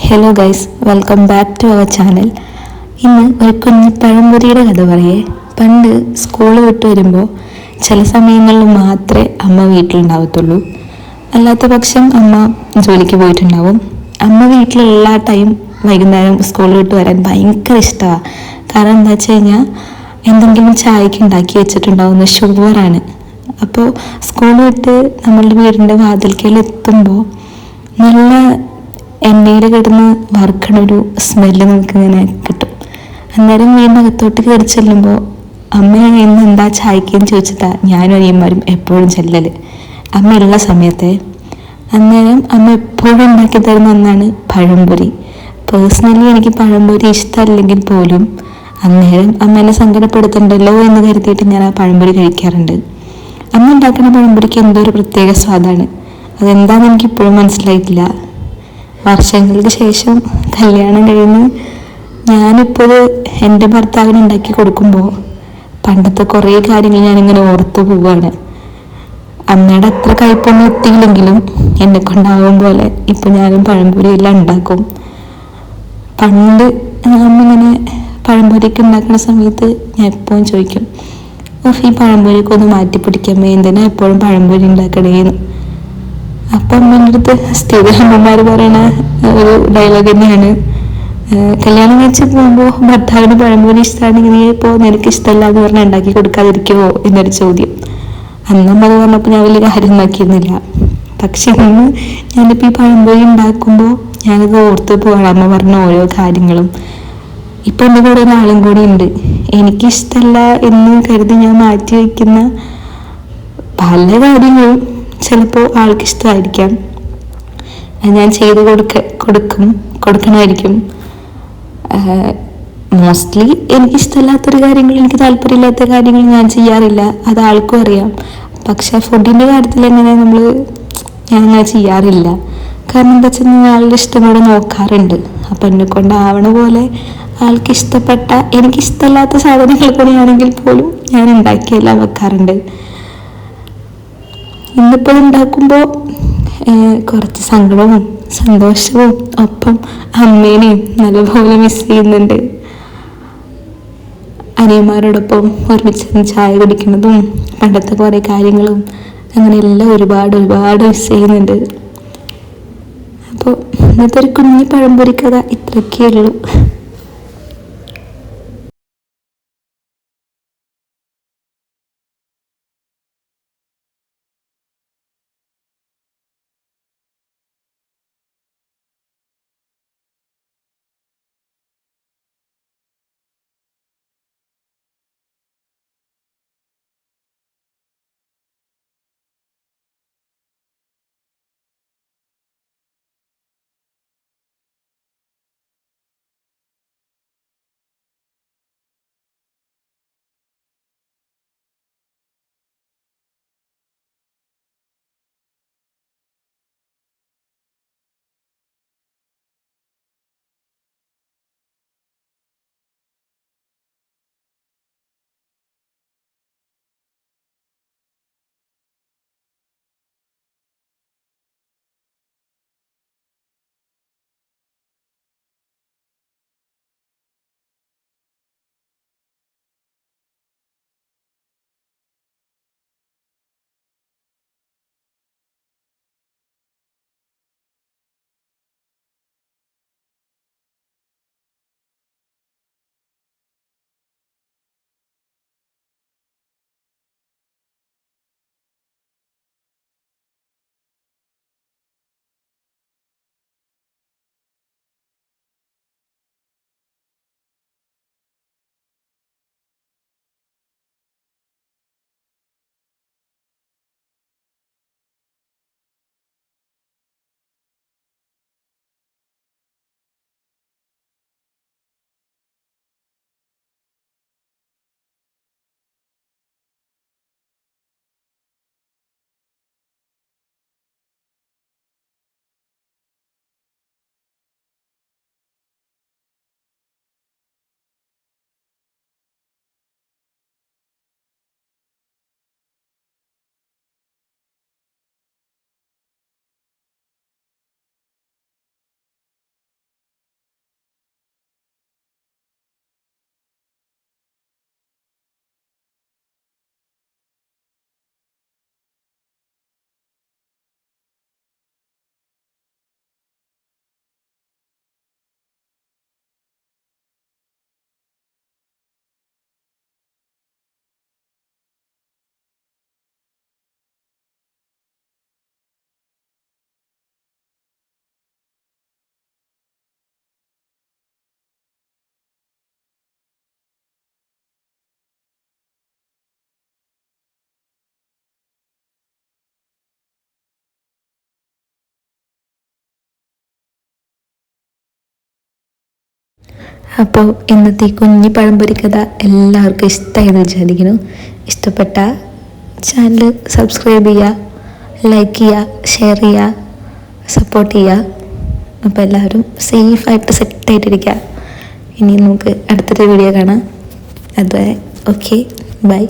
Hello guys, welcome back to our channel. ഇന്ന് ഒരു കുഞ്ഞു പഴംപൊരിയുടെ കഥ പറയേ. പണ്ട് സ്കൂൾ വിട്ട് വരുമ്പോൾ ചില സമയങ്ങളിൽ മാത്രമേ അമ്മ വീട്ടിലുണ്ടാവത്തുള്ളൂ. അല്ലാത്ത പക്ഷം അമ്മ ജോലിക്ക് പോയിട്ടുണ്ടാവും. അമ്മ വീട്ടിലുള്ള ടൈം വൈകുന്നേരം സ്കൂൾ വിട്ട് വരാൻ ഭയങ്കര ഇഷ്ടമാണ്. കാരണം എന്താ വെച്ച് കഴിഞ്ഞാൽ എന്തെങ്കിലും ചായക്ക് ഉണ്ടാക്കി വെച്ചിട്ടുണ്ടാവുന്ന ഷുഗറാണ്. അപ്പോൾ സ്കൂൾ വിട്ട് നമ്മളുടെ വീടിൻ്റെ വാതിൽക്കൽ എത്തുമ്പോൾ നല്ല എണ്ണയിൽ കിടന്ന് വറുക്കണൊരു സ്മെല്ല് നമുക്കിങ്ങനെ കിട്ടും. അന്നേരം വീടിനകത്തോട്ട് കയറി ചെല്ലുമ്പോൾ അമ്മ ഇന്ന് എന്താ ചായക്കെന്ന് ചോദിച്ചിട്ടാ ഞാനും അനിയന്മാരും എപ്പോഴും ചെല്ലൽ, അമ്മയുള്ള സമയത്തെ. അന്നേരം അമ്മ എപ്പോഴും ഉണ്ടാക്കി തരുന്ന ഒന്നാണ് പഴംപൊരി. പേഴ്സണലി എനിക്ക് പഴംപൊരി ഇഷ്ടമല്ലെങ്കിൽ പോലും അന്നേരം അമ്മേനെ സങ്കടപ്പെടുത്തണ്ടല്ലോ എന്ന് കരുതിയിട്ട് ഞാൻ ആ പഴംപൊരി കഴിക്കാറുണ്ട്. അമ്മ ഉണ്ടാക്കുന്ന പഴംപൊരിക്ക് എന്തോ ഒരു പ്രത്യേക സ്വാദാണ്. അതെന്താണെന്ന് എനിക്ക് ഇപ്പോഴും മനസ്സിലായിട്ടില്ല. വർഷങ്ങൾക്ക് ശേഷം കല്യാണം കഴിഞ്ഞ് ഞാനിപ്പോൾ എൻ്റെ ഭർത്താവിന് ഉണ്ടാക്കി കൊടുക്കുമ്പോൾ പണ്ടത്തെ കുറേ കാര്യങ്ങൾ ഞാനിങ്ങനെ ഓർത്തു പോവുകയാണ്. അമ്മയുടെ അത്ര കയ്പൊന്നും എത്തിയില്ലെങ്കിലും എന്നെ കൊണ്ടാവും പോലെ ഇപ്പം ഞാനും പഴംപൊരി എല്ലാം ഉണ്ടാക്കും. പണ്ട് അമ്മ ഇങ്ങനെ പഴംപൊരിയൊക്കെ ഉണ്ടാക്കുന്ന സമയത്ത് ഞാൻ എപ്പോഴും ചോദിക്കും, ഓഫ് ഈ പഴംപൊരിയൊക്കെ ഒന്ന് മാറ്റി പിടിക്കാമേ, എന്തിനാ എപ്പോഴും പഴംപൊരി ഉണ്ടാക്കണേന്ന്. അപ്പം അമ്മേൻ്റെ അടുത്ത് സ്ഥിരം അമ്മമാർ പറയണ ഒരു ഡയലോഗ് തന്നെയാണ്, കല്യാണം കഴിച്ച് പോകുമ്പോൾ ഭർത്താവിന് പഴംപൊരി ഇഷ്ടമാണെങ്കിൽ നീ ഇപ്പോൾ നിനക്ക് ഇഷ്ടമല്ല എന്ന് പറഞ്ഞാൽ ഉണ്ടാക്കി കൊടുക്കാതിരിക്കുമോ എന്നൊരു ചോദ്യം. അന്നമ്മ അത് പറഞ്ഞപ്പോൾ ഞാൻ വലിയ കാര്യം നോക്കിയിരുന്നില്ല. പക്ഷെ ഇന്ന് ഞാനിപ്പോൾ ഈ പഴംപൊരി ഉണ്ടാക്കുമ്പോൾ ഞാനത് ഓർത്ത് പോവാണ് അമ്മ പറഞ്ഞ ഓരോ കാര്യങ്ങളും. ഇപ്പം എൻ്റെ കൂടെ ഒരാളും കൂടി ഉണ്ട്. എനിക്കിഷ്ടമല്ല എന്ന് കരുതി ഞാൻ മാറ്റി വയ്ക്കുന്ന പല കാര്യങ്ങളും ചിലപ്പോൾ ആൾക്കിഷ്ടമായിരിക്കാം. ഞാൻ ചെയ്ത് കൊടുക്കണമായിരിക്കും. മോസ്റ്റ്ലി എനിക്കിഷ്ടമില്ലാത്തൊരു കാര്യങ്ങൾ, എനിക്ക് താല്പര്യമില്ലാത്ത കാര്യങ്ങൾ ഞാൻ ചെയ്യാറില്ല, അത് ആൾക്കും അറിയാം. പക്ഷെ ഫുഡിൻ്റെ കാര്യത്തിൽ ഞാൻ അങ്ങനെ ചെയ്യാറില്ല. കാരണം എന്താ വെച്ചാൽ ഞാൻ ആളുടെ ഇഷ്ടം കൂടെ നോക്കാറുണ്ട്. അപ്പം എന്നെ കൊണ്ടാവണ പോലെ ആൾക്ക് ഇഷ്ടപ്പെട്ട എനിക്കിഷ്ടമില്ലാത്ത സാധനങ്ങൾ കൂടെയാണെങ്കിൽ പോലും ഞാൻ ഉണ്ടാക്കിയെല്ലാം വെക്കാറുണ്ട്. ഇന്നിപ്പോൾ ഉണ്ടാക്കുമ്പോൾ കുറച്ച് സങ്കടവും സന്തോഷവും ഒപ്പം അമ്മേനെയും നല്ലപോലെ മിസ് ചെയ്യുന്നുണ്ട്. അനിയന്മാരോടൊപ്പം ഒരുമിച്ച് ചായ കുടിക്കുന്നതും പണ്ടത്തെ കുറേ കാര്യങ്ങളും അങ്ങനെ എല്ലാം ഒരുപാട് ഒരുപാട് മിസ് ചെയ്യുന്നുണ്ട്. അപ്പോൾ ഇന്നത്തെ ഒരു കുഞ്ഞു പഴംപൊരി കഥ ഇത്രയൊക്കെ ഉള്ളൂ. അപ്പോൾ ഇന്നത്തെ ഈ കുഞ്ഞി പഴംപൊരി കഥ എല്ലാവർക്കും ഇഷ്ടമായെന്ന് വിചാരിക്കുന്നു. ഇഷ്ടപ്പെട്ട ചാനൽ സബ്സ്ക്രൈബ് ചെയ്യുക, ലൈക്ക് ചെയ്യുക, ഷെയർ ചെയ്യുക, സപ്പോർട്ട് ചെയ്യുക. അപ്പോൾ എല്ലാവരും സേഫായിട്ട് സെറ്റായിട്ടിരിക്കുക. ഇനി നമുക്ക് അടുത്തൊരു വീഡിയോ കാണാം. അതുവരെ ഓക്കെ, ബൈ.